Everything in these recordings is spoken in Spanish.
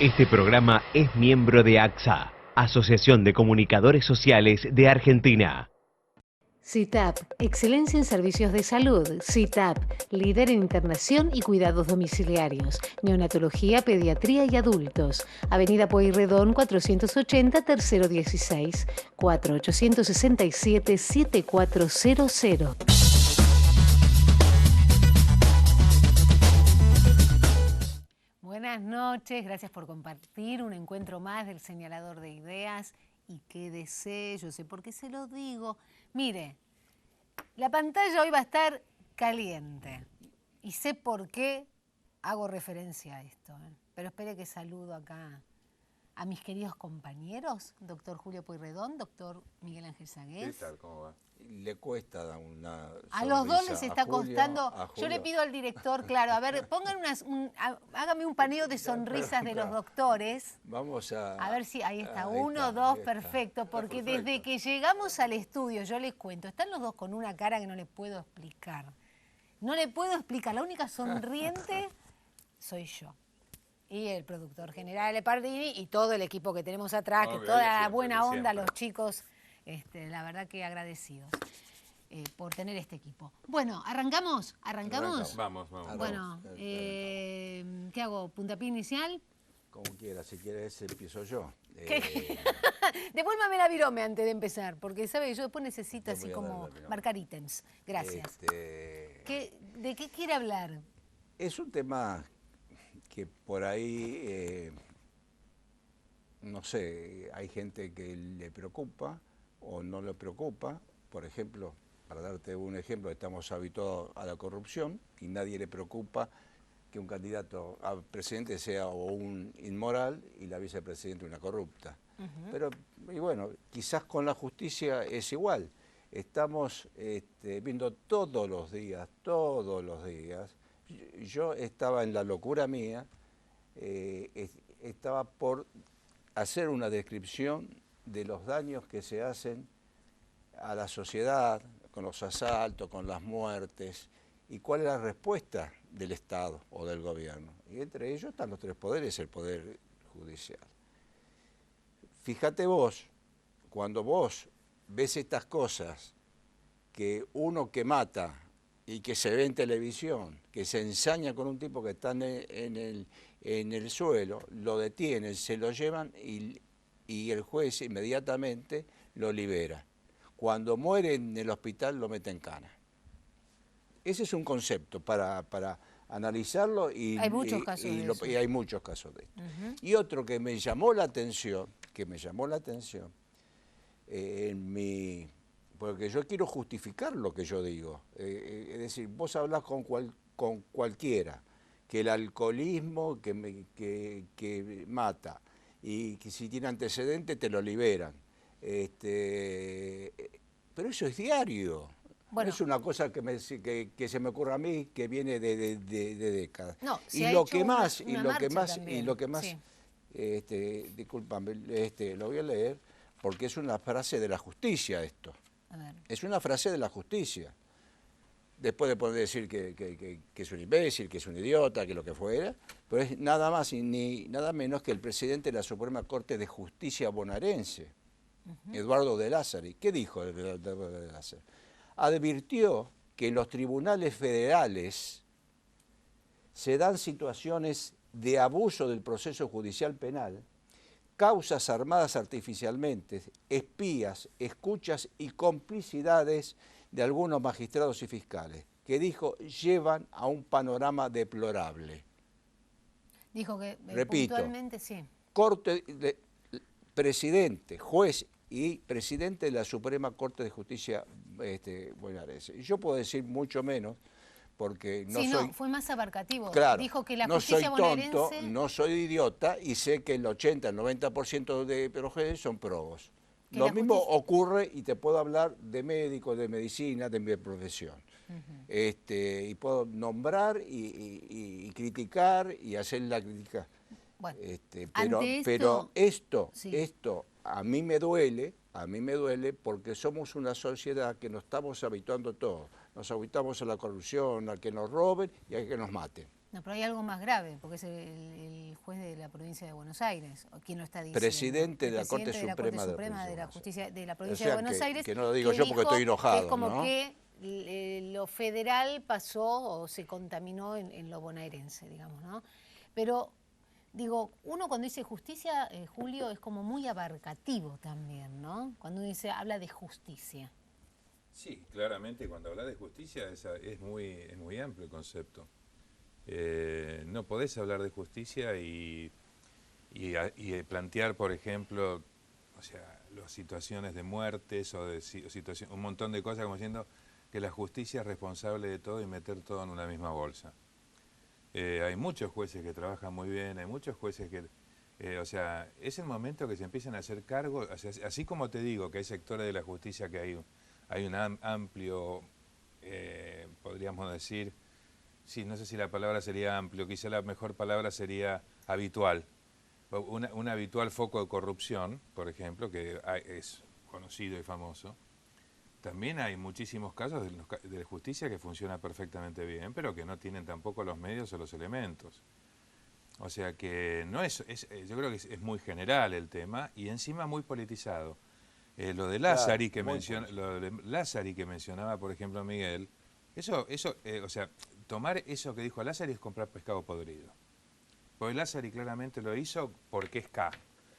Este programa es miembro de AXA, Asociación de Comunicadores Sociales de Argentina. CITAP, excelencia en servicios de salud. CITAP, líder en internación y cuidados domiciliarios. Neonatología, pediatría y adultos. Avenida Pueyrredón 480, tercero 16, 4867-7400. Buenas noches, gracias por compartir un encuentro más del Señalador de Ideas. Y quédese, yo sé por qué se lo digo. Mire, la pantalla hoy va a estar caliente y sé por qué hago referencia a esto. Pero espere que saludo acá a mis queridos compañeros, doctor Julio Pueyrredón, doctor Miguel Ángel Sagués. ¿Qué tal? ¿Cómo va? Le cuesta dar una A los dos les está Julio, costando. Yo le pido al director, claro, a ver, pongan hágame un paneo de sonrisas de los doctores. Vamos a ver si ahí está, ahí uno, está, dos, ahí está. perfecto, porque Perfecto. desde que llegamos al estudio, yo les cuento, están los dos con una cara que no les puedo explicar. No le puedo explicar, la única sonriente soy yo. Y el productor general Lepardini y todo el equipo que tenemos atrás, que toda la buena onda, los chicos, la verdad que agradecidos por tener este equipo. Bueno, ¿arrancamos? Vamos. Bueno, ¿qué hago? ¿Puntapié inicial? Como quiera, si quieres empiezo yo. Devuélvame la virome antes de empezar, porque sabe, yo después necesito así como marcar ítems. Gracias. ¿De qué quiere hablar? Es un tema que por ahí, no sé, hay gente que le preocupa o no le preocupa. Por ejemplo, para darte un ejemplo, estamos habituados a la corrupción y nadie le preocupa que un candidato a presidente sea o un inmoral y la vicepresidenta una corrupta. Pero, y bueno, quizás con la justicia es igual. Estamos viendo todos los días. Yo estaba en la locura mía, estaba por hacer una descripción de los daños que se hacen a la sociedad con los asaltos, con las muertes, y cuál es la respuesta del Estado o del gobierno. Y entre ellos están los tres poderes, el poder judicial. Fíjate vos, cuando vos ves estas cosas, que uno que mata y que se ve en televisión, que se ensaña con un tipo que está en el suelo, lo detienen, se lo llevan y el juez inmediatamente lo libera. Cuando muere en el hospital lo mete en cana. Ese es un concepto para analizarlo y hay muchos casos de eso. Y hay muchos casos de esto. Y otro que me llamó la atención, porque yo quiero justificar lo que yo digo. Es decir, vos hablás con cualquiera, que el alcoholismo que mata y que si tiene antecedentes te lo liberan. Pero eso es diario. Bueno, no es una cosa que se me ocurre a mí, que viene de décadas. No, y lo que más, sí. Discúlpame, lo voy a leer porque es una frase de la justicia esto. A ver. Es una frase de la justicia. Después de poder decir que es un imbécil, que es un idiota, que lo que fuera, pero es nada más ni nada menos que el presidente de la Suprema Corte de Justicia bonaerense, Eduardo de Lázari. ¿Qué dijo Eduardo de Lázari? Advirtió que en los tribunales federales se dan situaciones de abuso del proceso judicial penal, causas armadas artificialmente, espías, escuchas y complicidades de algunos magistrados y fiscales, que dijo llevan a un panorama deplorable. Dijo que repito, puntualmente sí. Presidente, juez y presidente de la Suprema Corte de Justicia bonaerense. Y yo puedo decir mucho menos, porque no soy... no, fue más abarcativo. Claro, dijo que la no justicia soy tonto, bonaerense... no soy idiota y sé que el 80, el 90% de los jueces son probos. Lo mismo ocurre, y te puedo hablar de médicos, de medicina, de mi profesión. Y puedo nombrar y criticar y hacer la crítica. Bueno, pero esto a mí me duele porque somos una sociedad que nos estamos habituando todos. Nos habituamos a la corrupción, a que nos roben y a que nos maten. No, pero hay algo más grave, porque es el juez de la provincia de Buenos Aires, o quien lo está diciendo. Presidente de la Corte Suprema de la Justicia de la provincia o sea, de Buenos Aires. Que no lo digo yo porque estoy enojado, que es como ¿no? que lo federal pasó o se contaminó en lo bonaerense, digamos, ¿no? Pero, digo, uno cuando dice justicia, Julio, es como muy abarcativo también, ¿no? Cuando uno habla de justicia. Sí, claramente cuando habla de justicia es muy amplio el concepto. No podés hablar de justicia y plantear, por ejemplo, o sea, las situaciones de muertes o de un montón de cosas como diciendo que la justicia es responsable de todo y meter todo en una misma bolsa. Hay muchos jueces que trabajan muy bien, hay muchos jueces que, o sea, es el momento que se empiezan a hacer cargo, o sea, así como te digo que hay sectores de la justicia que hay un amplio, podríamos decir, sí, no sé si la palabra sería amplio, quizá la mejor palabra sería habitual. Un habitual foco de corrupción, por ejemplo, que es conocido y famoso. También hay muchísimos casos de justicia que funciona perfectamente bien, pero que no tienen tampoco los medios o los elementos. O sea que no yo creo que es muy general el tema y encima muy politizado. Lo de Lázari, lo de Lázari que mencionaba, por ejemplo, Miguel, o sea, tomar eso que dijo Lázari es comprar pescado podrido. Porque Lázari claramente lo hizo porque es K.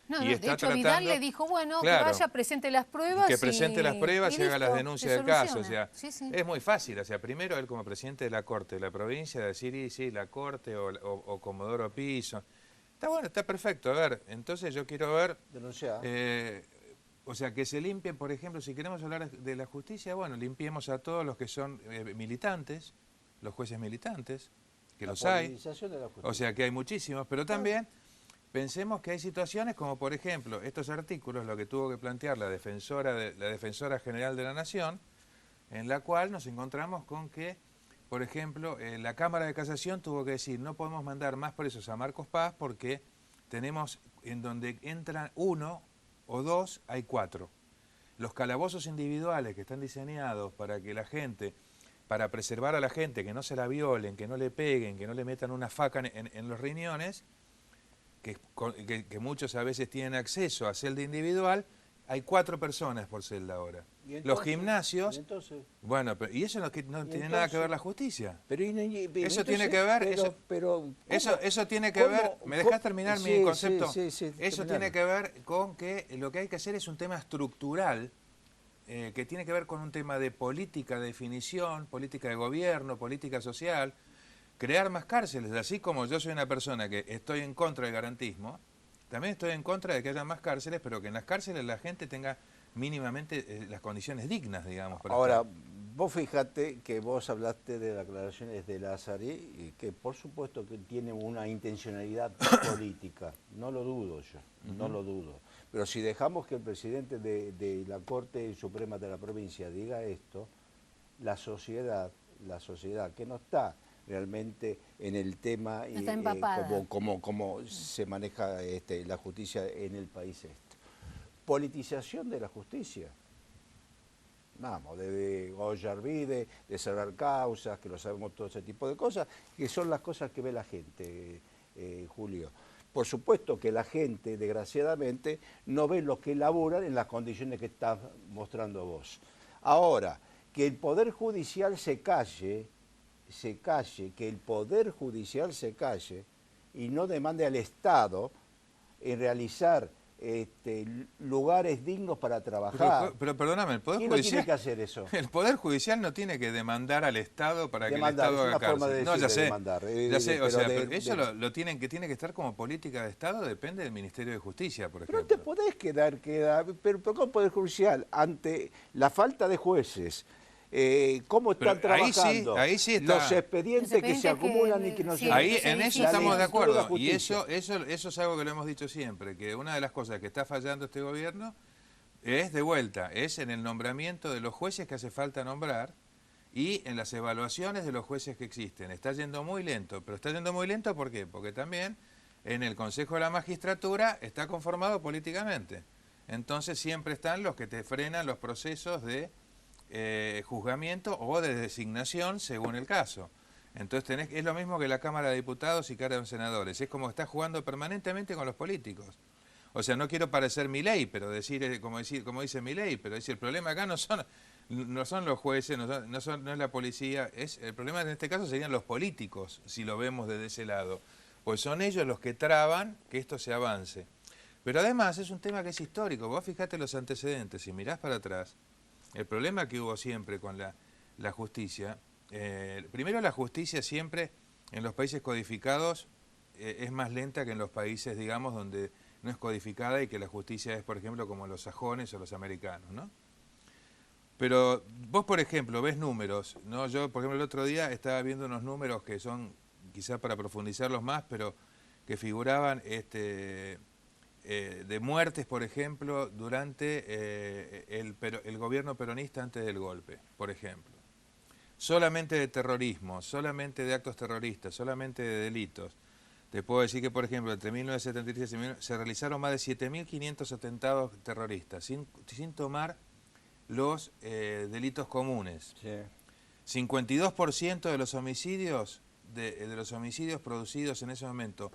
No, de hecho Vidal le dijo, bueno, claro, que vaya, presente las pruebas. Que presente las pruebas y haga las denuncias del caso. O sea, sí. Es muy fácil. O sea, primero él como presidente de la Corte de la provincia decir, y sí, la Corte o Comodoro Piso. Está bueno, está perfecto. A ver, entonces yo quiero ver... Denunciar. O sea, que se limpien, por ejemplo, si queremos hablar de la justicia, bueno, limpiemos a todos los que son militantes, los jueces militantes, que los hay. O sea, que hay muchísimos, pero también pensemos que hay situaciones como, por ejemplo, estos artículos, lo que tuvo que plantear la Defensora General de la Nación, en la cual nos encontramos con que, por ejemplo, la Cámara de Casación tuvo que decir, no podemos mandar más presos a Marcos Paz porque tenemos, en donde entran 1 o 2, hay 4. Los calabozos individuales que están diseñados para que la gente, para preservar a la gente, que no se la violen, que no le peguen, que no le metan una faca en los riñones, que muchos a veces tienen acceso a celda individual, hay 4 personas por celda ahora. Los gimnasios, bueno, y eso no tiene nada que ver la justicia. Eso tiene que ver, eso tiene que ver, ¿me dejás terminar mi concepto? Eso tiene que ver con que lo que hay que hacer es un tema estructural, que tiene que ver con un tema de política de definición, política de gobierno, política social, crear más cárceles. Así como yo soy una persona que estoy en contra del garantismo, también estoy en contra de que haya más cárceles, pero que en las cárceles la gente tenga mínimamente las condiciones dignas, digamos. Ahora, vos fíjate que vos hablaste de las declaraciones de Lázari, y que por supuesto que tiene una intencionalidad política, no lo dudo yo, no lo dudo. Pero si dejamos que el presidente de la Corte Suprema de la provincia diga esto, la sociedad que no está realmente en el tema como se maneja la justicia en el país politización de la justicia. Vamos, de Ollarvide, de cerrar causas, que lo sabemos, todo ese tipo de cosas, que son las cosas que ve la gente, Julio. Por supuesto que la gente, desgraciadamente, no ve lo que elaboran en las condiciones que estás mostrando vos. Ahora, que el Poder Judicial se calle, que el Poder Judicial se calle y no demande al Estado en realizar lugares dignos para trabajar. Pero perdóname, el Poder ¿Quién Judicial... no tiene que hacer eso? El Poder Judicial no tiene que demandar al Estado para demandar, que el Estado haga cárcel. No, ya sé. Ya sé, o sea, eso tiene que estar como política de Estado, depende del Ministerio de Justicia, por ejemplo. Pero no te podés quedar, pero ¿cómo el Poder Judicial, ante la falta de jueces, cómo están trabajando, ahí sí está. los expedientes que se acumulan y que no se... Ahí en eso estamos de acuerdo, y eso es algo que lo hemos dicho siempre, que una de las cosas que está fallando este gobierno es de vuelta, es en el nombramiento de los jueces que hace falta nombrar y en las evaluaciones de los jueces que existen. Está yendo muy lento, pero está yendo muy lento ¿por qué? Porque también en el Consejo de la Magistratura está conformado políticamente. Entonces siempre están los que te frenan los procesos de juzgamiento o de designación según el caso. Entonces es lo mismo que la Cámara de Diputados y Cámara de Senadores. Es como que estás jugando permanentemente con los políticos. O sea, no quiero parecer Milei, pero como dice Milei, pero el problema acá no son los jueces, no es la policía, el problema en este caso serían los políticos, si lo vemos desde ese lado. Pues son ellos los que traban que esto se avance. Pero además es un tema que es histórico. Vos fijate los antecedentes, si mirás para atrás, el problema que hubo siempre con la justicia, primero la justicia siempre en los países codificados es más lenta que en los países, digamos, donde no es codificada y que la justicia es, por ejemplo, como los sajones o los americanos, ¿no? Pero vos, por ejemplo, ves números, ¿no? Yo, por ejemplo, el otro día estaba viendo unos números que son, quizás para profundizarlos más, pero que figuraban de muertes, por ejemplo, durante el gobierno peronista antes del golpe, por ejemplo. Solamente de terrorismo, solamente de actos terroristas, solamente de delitos. Te puedo decir que, por ejemplo, entre 1973 y 1973 se realizaron más de 7.500 atentados terroristas, sin tomar los delitos comunes. Sí. 52% de los homicidios producidos en ese momento,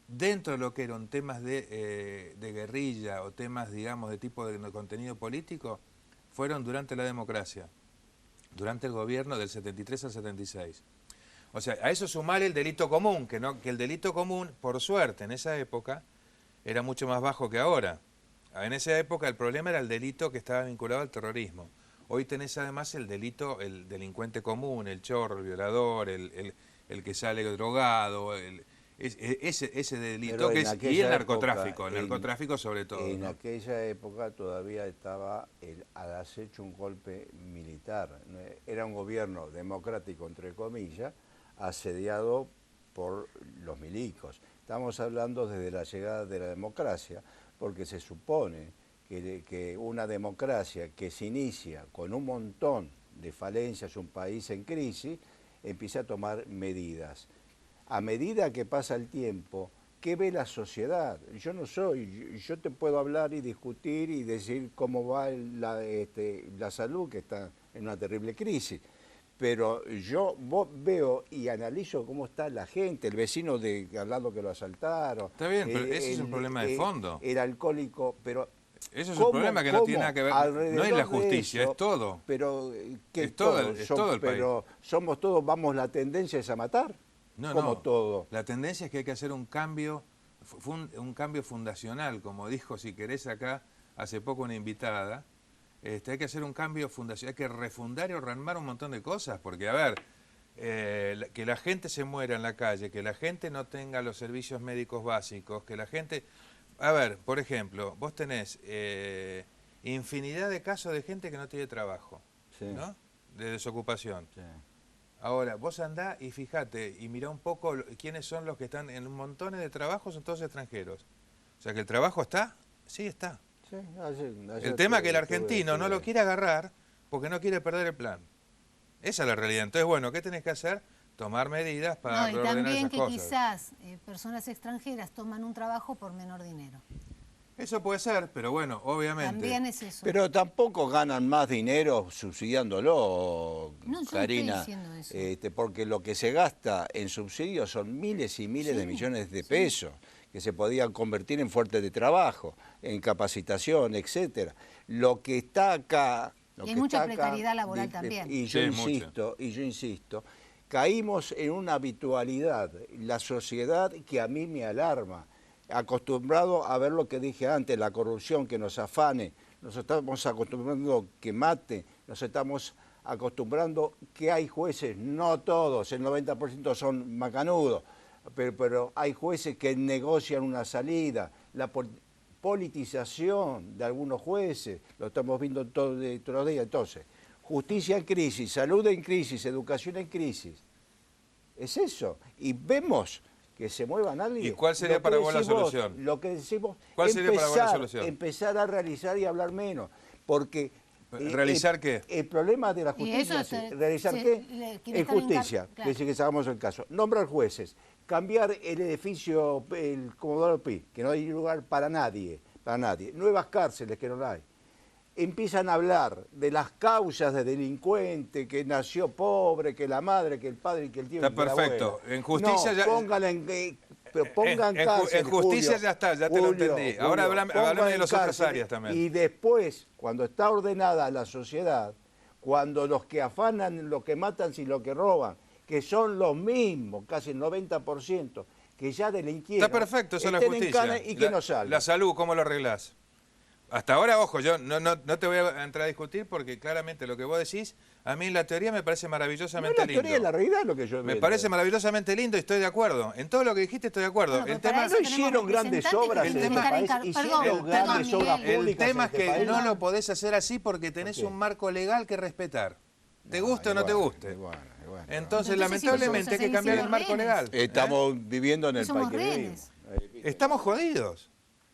dentro de lo que eran temas de guerrilla o temas, digamos, de tipo de contenido político, fueron durante la democracia, durante el gobierno del 73 al 76. O sea, a eso sumar el delito común, que el delito común, por suerte, en esa época, era mucho más bajo que ahora. En esa época el problema era el delito que estaba vinculado al terrorismo. Hoy tenés además el delito, el delincuente común, el chorro, el violador, el que sale drogado, ese delito, y el narcotráfico, el narcotráfico sobre todo. En ¿no? aquella época todavía estaba al acecho un golpe militar. Era un gobierno democrático, entre comillas, asediado por los milicos. Estamos hablando desde la llegada de la democracia, porque se supone que una democracia que se inicia con un montón de falencias, un país en crisis, empieza a tomar medidas. A medida que pasa el tiempo, ¿qué ve la sociedad? Yo te puedo hablar y discutir y decir cómo va la salud, que está en una terrible crisis. Pero vos veo y analizo cómo está la gente, el vecino al lado que lo asaltaron. Está bien, pero ese es un problema de fondo. El alcohólico, pero... Eso es un problema que no tiene nada que ver, no es la justicia, es todo. Pero, ¿qué es todo el país. Pero somos todos, la tendencia es a matar. No, todo. La tendencia es que hay que hacer un cambio fundacional, como dijo, si querés, acá hace poco una invitada. Hay que hacer un cambio fundacional, hay que refundar y rearmar un montón de cosas, porque, a ver, que la gente se muera en la calle, que la gente no tenga los servicios médicos básicos, que la gente... A ver, por ejemplo, vos tenés infinidad de casos de gente que no tiene trabajo, sí, ¿no? De desocupación. Sí. Ahora, vos andá y fijate y mirá un poco quiénes son los que están en montones de trabajos, son todos extranjeros. O sea, que el trabajo está, sí está. Sí, el tema es que el argentino no lo quiere agarrar porque no quiere perder el plan. Esa es la realidad. Entonces, bueno, ¿qué tenés que hacer? Tomar medidas para reordenar esas cosas. Y también que quizás personas extranjeras toman un trabajo por menor dinero. Eso puede ser, pero bueno, obviamente. También es eso. Pero tampoco ganan más dinero subsidiándolo, Karina. No estoy diciendo eso. Porque lo que se gasta en subsidios son miles y miles de millones de pesos que se podían convertir en fuentes de trabajo, en capacitación, etcétera. Lo que está acá... Y hay mucha precariedad laboral también. Y yo insisto, caímos en una habitualidad, la sociedad que a mí me alarma. Acostumbrado a ver lo que dije antes, la corrupción que nos afane, nos estamos acostumbrando que mate, nos estamos acostumbrando que hay jueces, no todos, el 90% son macanudos, pero hay jueces que negocian una salida, la politización de algunos jueces, lo estamos viendo todos los días. Entonces, justicia en crisis, salud en crisis, educación en crisis, es eso, y vemos que se mueva nadie. ¿Y cuál sería para vos la solución? Lo que decimos, ¿cuál sería para vos la solución? Empezar a realizar y hablar menos, porque... ¿Realizar qué? El problema de la justicia es realizar qué? En justicia, claro. Que hagamos el caso. Nombrar jueces, cambiar el edificio, el Comodoro Pi, que no hay lugar para nadie, Nuevas cárceles, que no hay. empiezan a hablar de las causas de delincuente, que nació pobre, que la madre, que el padre, que el tío, está que perfecto. La en justicia no, ya... póngala pero pongan cárcel, en justicia Julio, ya está, ya te lo entendí. Ahora háblame de las otras áreas también. Y después, cuando está ordenada la sociedad, cuando los que afanan, los que matan y los que roban, que son los mismos, casi el 90%, que ya delinquieron, está perfecto, eso es la justicia. Y que no salgan. La salud, ¿cómo lo arreglás? Hasta ahora, ojo, yo no te voy a entrar a discutir porque claramente lo que vos decís, a mí en la teoría me parece maravillosamente lindo. La teoría es la realidad lo que yo me parece maravillosamente lindo y estoy de acuerdo. En todo lo que dijiste estoy de acuerdo. Bueno, el tema no hicieron grandes obras en este país, hicieron grandes obras públicas. El tema es que no lo podés podés hacer así porque tenés un marco legal que respetar. ¿Te guste o no te guste? Entonces, lamentablemente, hay que cambiar el marco legal. Estamos viviendo en el país que vivimos. Estamos jodidos.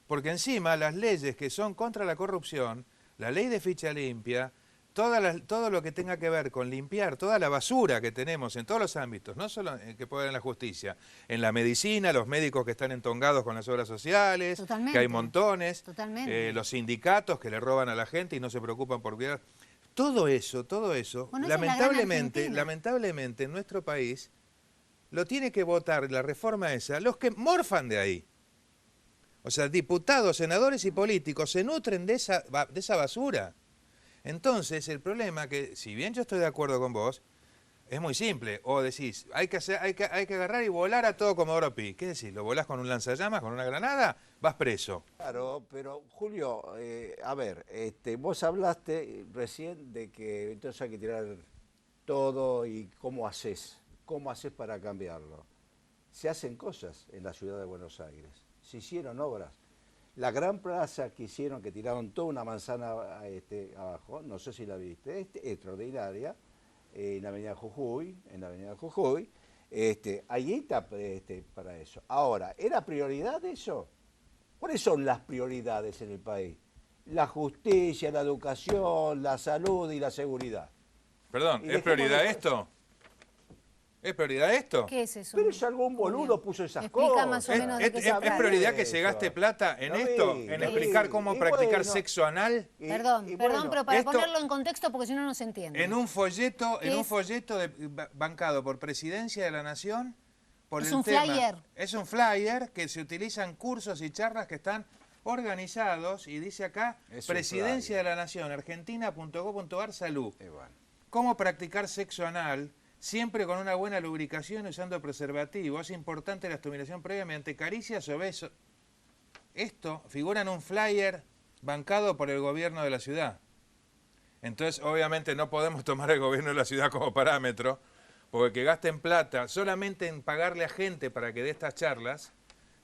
Porque encima las leyes que son contra la corrupción, la ley de ficha limpia, todo lo que tenga que ver con limpiar toda la basura que tenemos en todos los ámbitos, no solo que puede haber en la justicia, en la medicina, los médicos que están entongados con las obras sociales, que hay montones, los sindicatos que le roban a la gente y no se preocupan por cuidar. Todo eso, bueno, lamentablemente en nuestro país lo tiene que votar la reforma esa los que morfan de ahí. O sea, diputados, senadores y políticos se nutren de esa basura. Entonces, el problema que, si bien yo estoy de acuerdo con vos, es muy simple. O decís, hay que agarrar y volar a todo Comodoro Pi. ¿Qué decís? ¿Lo volás con un lanzallamas, con una granada? Vas preso. Claro, pero Julio, a ver, vos hablaste recién de que entonces hay que tirar todo y cómo haces para cambiarlo. Se hacen cosas en la ciudad de Buenos Aires. Se hicieron obras. La gran plaza que hicieron, que tiraron toda una manzana abajo, no sé si la viste, extraordinaria, en la avenida Jujuy, ahí está para eso. Ahora, ¿era prioridad eso? ¿Cuáles son las prioridades en el país? La justicia, la educación, la salud y la seguridad. Perdón, ¿es prioridad esto? ¿Es prioridad esto? ¿Qué es eso? Pero es algún boludo puso esas cosas. Explica más o menos de qué se trata. ¿Es prioridad que se gaste plata en esto? ¿En explicar cómo practicar sexo anal? Perdón, pero para ponerlo en contexto, porque si no, no se entiende. En un folleto bancado por Presidencia de la Nación, es un flyer. Es un flyer que se utiliza en cursos y charlas que están organizados, y dice acá, Presidencia de la Nación, argentina.gov.ar, salud. ¿Cómo practicar sexo anal? Siempre con una buena lubricación y usando preservativo. Es importante la estimulación previa mediante caricias o besos. Esto figura en un flyer bancado por el gobierno de la ciudad. Entonces, obviamente, no podemos tomar el gobierno de la ciudad como parámetro, porque que gasten plata solamente en pagarle a gente para que dé estas charlas,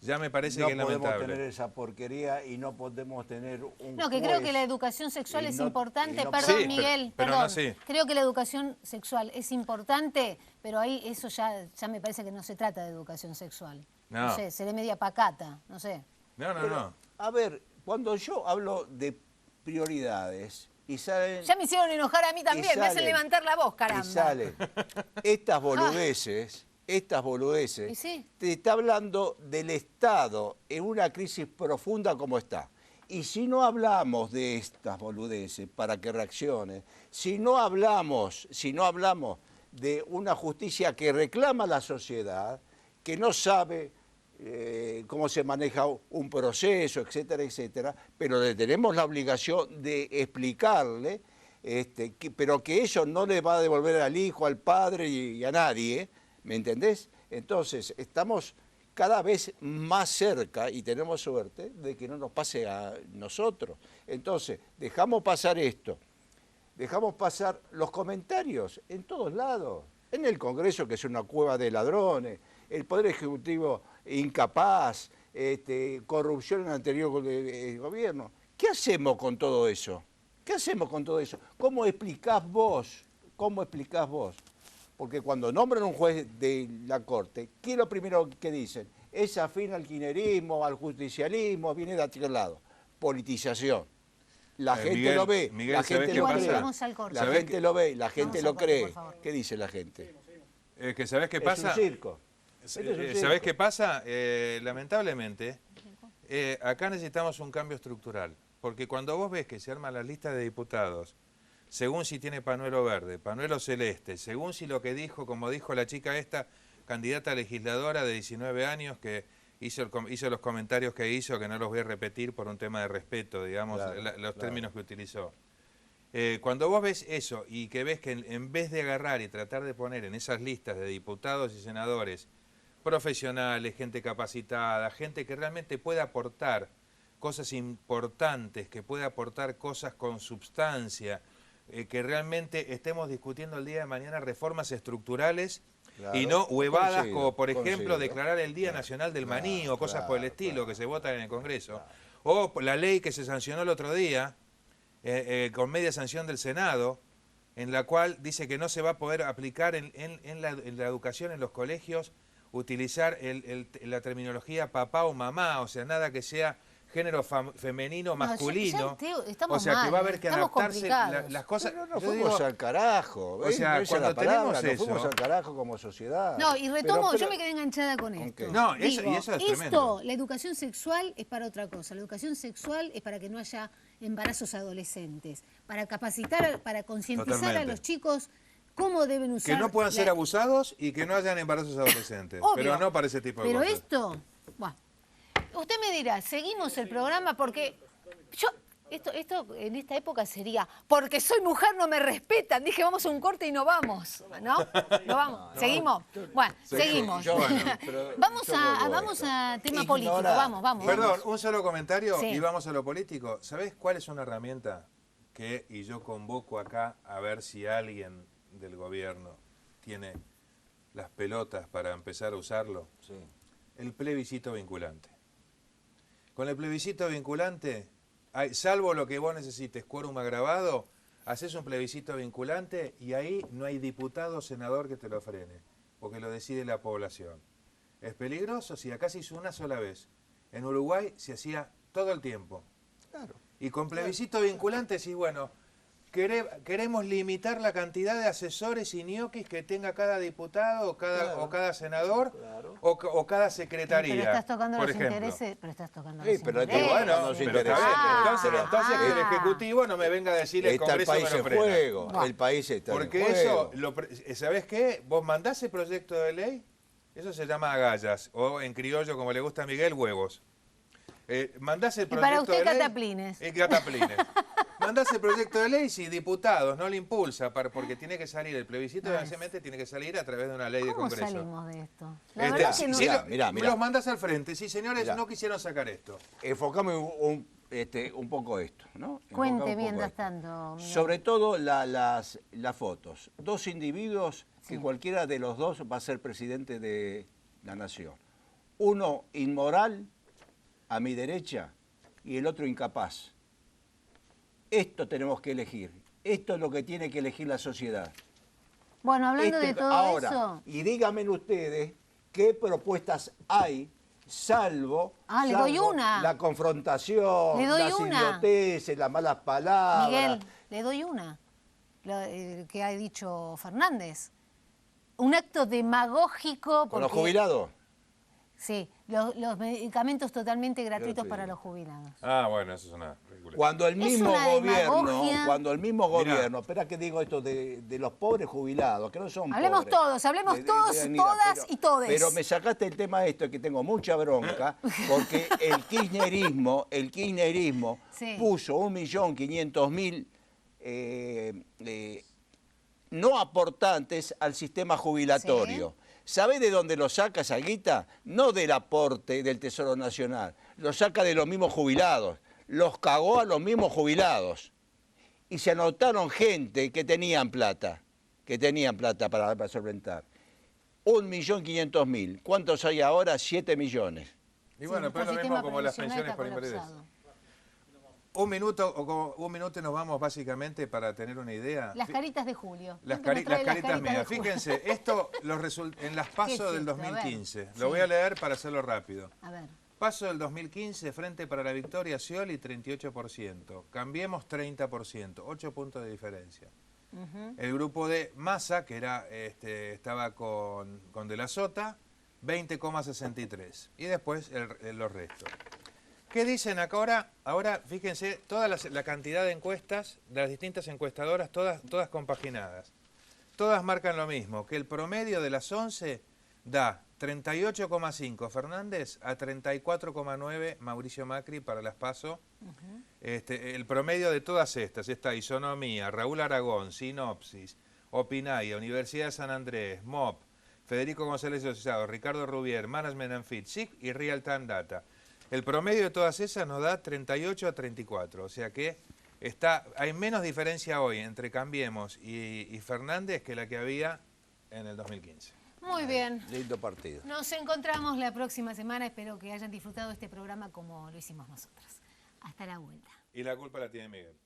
ya me parece que es lamentable. No podemos tener esa porquería y no podemos tener un creo que la educación sexual es importante. Perdón, Miguel, perdón. Creo que la educación sexual es importante, pero ahí eso ya me parece que no se trata de educación sexual. No sé, seré media pacata, no sé. No. A ver, cuando yo hablo de prioridades y salen... Ya me hicieron enojar a mí también, me hacen levantar la voz, caramba. Y salen estas boludeces... te está hablando del Estado en una crisis profunda como está. Y si no hablamos de estas boludeces para que reaccione, si no hablamos de una justicia que reclama a la sociedad, que no sabe cómo se maneja un proceso, etcétera, etcétera, pero le tenemos la obligación de explicarle, pero que eso no le va a devolver al hijo, al padre y a nadie, ¿me entendés? Entonces, estamos cada vez más cerca y tenemos suerte de que no nos pase a nosotros. Entonces, dejamos pasar esto, dejamos pasar los comentarios en todos lados, en el Congreso, que es una cueva de ladrones, el Poder Ejecutivo incapaz, corrupción en el anterior gobierno. ¿Qué hacemos con todo eso? ¿Qué hacemos con todo eso? ¿Cómo explicás vos? Porque cuando nombran un juez de la Corte, ¿qué es lo primero que dicen? Es afín al kirchnerismo, al justicialismo, viene de aquel lado. Politización. La gente lo ve, la gente lo cree. La gente lo ve, la gente lo cree. ¿Qué dice la gente? Que ¿sabés qué pasa? Es un circo. ¿Sabés qué pasa? Lamentablemente, acá necesitamos un cambio estructural. porque cuando vos ves que se arma la lista de diputados, según si tiene pañuelo verde, pañuelo celeste, según si lo que dijo, como dijo la chica esta, candidata a legisladora de 19 años que hizo los comentarios que hizo, que no los voy a repetir por un tema de respeto, digamos, los términos que utilizó. Cuando vos ves eso y que ves que en vez de agarrar y tratar de poner en esas listas de diputados y senadores profesionales, gente capacitada, gente que realmente pueda aportar cosas importantes, que pueda aportar cosas con substancia, que realmente estemos discutiendo el día de mañana reformas estructurales, claro, y no huevadas como, por ejemplo, declarar el Día Nacional del Maní o cosas por el estilo que se votan en el Congreso. O la ley que se sancionó el otro día, con media sanción del Senado, en la cual dice que no se va a poder aplicar en la educación en los colegios, utilizar la terminología papá o mamá, o sea, nada que sea género femenino, masculino, o sea, que va a haber que adaptarse las cosas. Pero no fuimos al carajo, o sea, cuando tenemos eso, nos fuimos al carajo como sociedad. No, y retomo, yo me quedé enganchada con esto. No, eso es tremendo. La educación sexual es para otra cosa. La educación sexual es para que no haya embarazos adolescentes, para capacitar, para concientizar a los chicos cómo deben usar. Que no puedan ser abusados y que no hayan embarazos adolescentes, pero no para ese tipo de cosas. Pero esto, bueno. Usted me dirá, seguimos el programa porque esto en esta época sería, porque soy mujer no me respetan. Dije, vamos a un corte y no vamos, ¿no? No vamos, seguimos. Bueno, seguimos. Vamos a tema político, vamos. Perdón, un solo comentario y vamos a lo político. ¿Sabés cuál es una herramienta y yo convoco acá a ver si alguien del gobierno tiene las pelotas para empezar a usarlo? Sí. El plebiscito vinculante. Con el plebiscito vinculante, salvo lo que vos necesites, quórum agravado, haces un plebiscito vinculante y ahí no hay diputado o senador que te lo frene, porque lo decide la población. Es peligroso, si acá se hizo una sola vez. En Uruguay se hacía todo el tiempo. Claro. Y con plebiscito vinculante, sí, bueno, queremos limitar la cantidad de asesores y ñoquis que tenga cada diputado o cada senador o cada secretaría. Pero estás tocando por los ejemplo. intereses. Pero estás tocando Sí, los pero intereses. Bueno, pero está bien. Entonces que el Ejecutivo no me venga a decir el Congreso me lo frena. El país en juego. El país está en juego. Porque eso, ¿sabés qué? Vos mandás el proyecto de ley, eso se llama agallas, o en criollo, como le gusta a Miguel, huevos. Mandás el proyecto de ley. Y para usted, cataplines. Cataplines. Mandás el proyecto de ley, si diputados no le impulsa, porque tiene que salir, el plebiscito evidentemente tiene que salir a través de una ley de Congreso. ¿Cómo salimos de esto? La verdad que no. Mirá. Los mandás al frente. Sí, señores, no quisieron sacar esto. Enfocame un poco esto, ¿no? Cuente mientras tanto. Sobre todo las fotos. Dos individuos que cualquiera de los dos va a ser presidente de la nación. Uno inmoral, a mi derecha, y el otro incapaz. Esto tenemos que elegir. Esto es lo que tiene que elegir la sociedad. Bueno, hablando de todo eso... Y díganme ustedes qué propuestas hay, salvo le doy una. La confrontación, las idioteces, las malas palabras. Miguel, le doy una. Que ha dicho Fernández. Un acto demagógico... ¿Con los jubilados? Sí, los medicamentos totalmente gratuitos para los jubilados. Ah, bueno, eso es una... Cuando el mismo gobierno, espera que digo esto de los pobres jubilados, que no son hablemos pobres. Hablemos todos, todas y todes. Pero me sacaste el tema que tengo mucha bronca, porque el kirchnerismo puso 1.500.000 no aportantes al sistema jubilatorio. ¿Sí? ¿Sabe de dónde lo saca esa guita? No del aporte del Tesoro Nacional, lo saca de los mismos jubilados. Los cagó a los mismos jubilados. Y se anotaron gente que tenían plata para solventar. 1.500.000. ¿Cuántos hay ahora? 7 millones. Y bueno, pero lo mismo como las pensiones por invalidez. Un minuto y nos vamos básicamente para tener una idea. Las caritas de Julio. Las caritas mías. Fíjense, esto en las PASO del 2015. Lo voy a leer para hacerlo rápido. A ver. PASO del 2015, Frente para la Victoria, Scioli, 38%. Cambiemos, 30%, 8 puntos de diferencia. El grupo de Massa, que estaba con De la Sota, 20,63. Y después los restos. ¿Qué dicen acá ahora? Fíjense, toda la cantidad de encuestas de las distintas encuestadoras, todas compaginadas. Todas marcan lo mismo, que el promedio de las 11 da 38,5 Fernández a 34,9 Mauricio Macri para las PASO. El promedio de todas estas, está Isonomía, Raúl Aragón, Sinopsis, Opinaya, Universidad de San Andrés, MOP, Federico González Asociado, Ricardo Rubier, Management and Fit, SIC y Real Time Data. El promedio de todas esas nos da 38 a 34, o sea que hay menos diferencia hoy entre Cambiemos y Fernández que la que había en el 2015. Muy bien. Lindo partido. Nos encontramos la próxima semana. Espero que hayan disfrutado este programa como lo hicimos nosotros. Hasta la vuelta. Y la culpa la tiene Miguel.